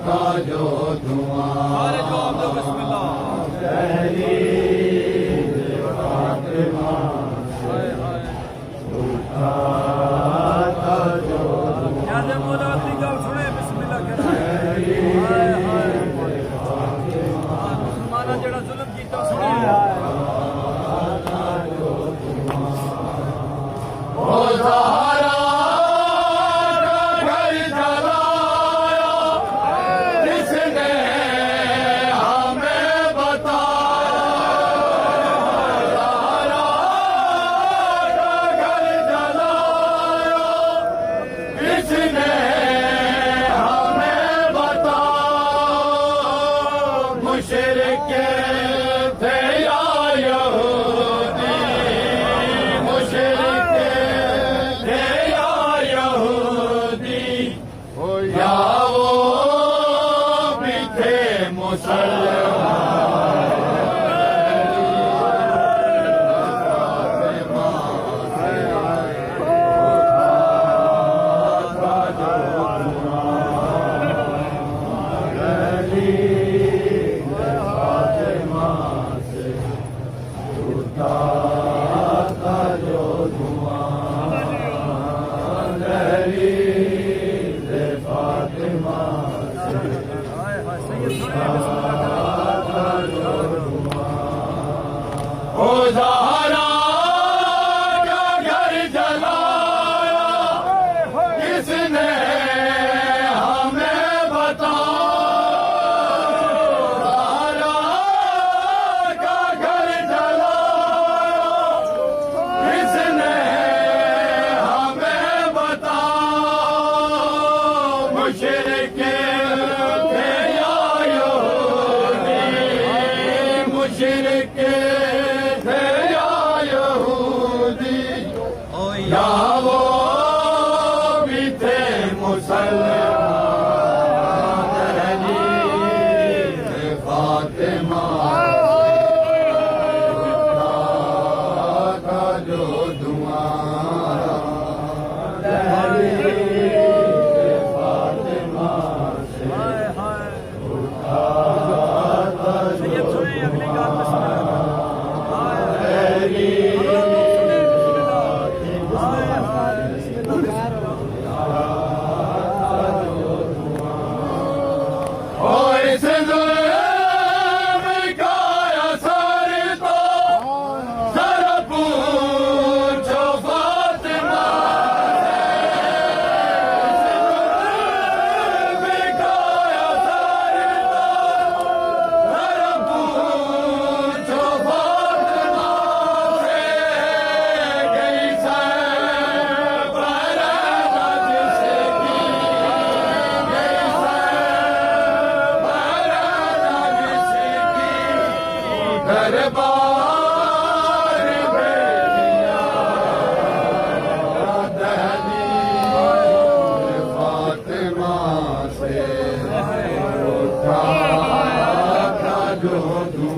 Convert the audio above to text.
था जो धुआं सारे जवाब दो बिस्मिल्लाह फातिमा हाय हाय उठा था जो क्या दे मौला अपनी गल सुने बिस्मिल्लाह कह हाय हाय मुसलमाना जेड़ा जुल्म कीता सुने ओ ज़हरा का घर जलाया किसने हमें बताया ज़हरा का घर जलाया किसने हमें बताया मुशरिक थे या यहूदी मुशरिक थे या यहूदी या वो भी थे हाय हाय सैयद सुने बिस्मिल्लाह ओ ज़हरा का घर जलाया किसने हमें बताया ज़हरा का घर जलाया किसने हमें बताया मुशरिक थे या यहूदी मुशरिक थे या यहूदी या वो भी थे मुसलमान अली फातिमा का जो धुआं फातिमा हाय हाय सैयद सुने अगली गल बिस्मिल्लाह हाय हाय सुने बिस्मिल्लाह हाय हाय और इस जुल्म का असर तो जरा पूछो फातिमा से। इस जुल्म का असर तो जरा पूछो फातिमा से। गई से बरना जिसकी गई से दरबार बेलिया दहलीज फातिमा से उठा था जो धुआं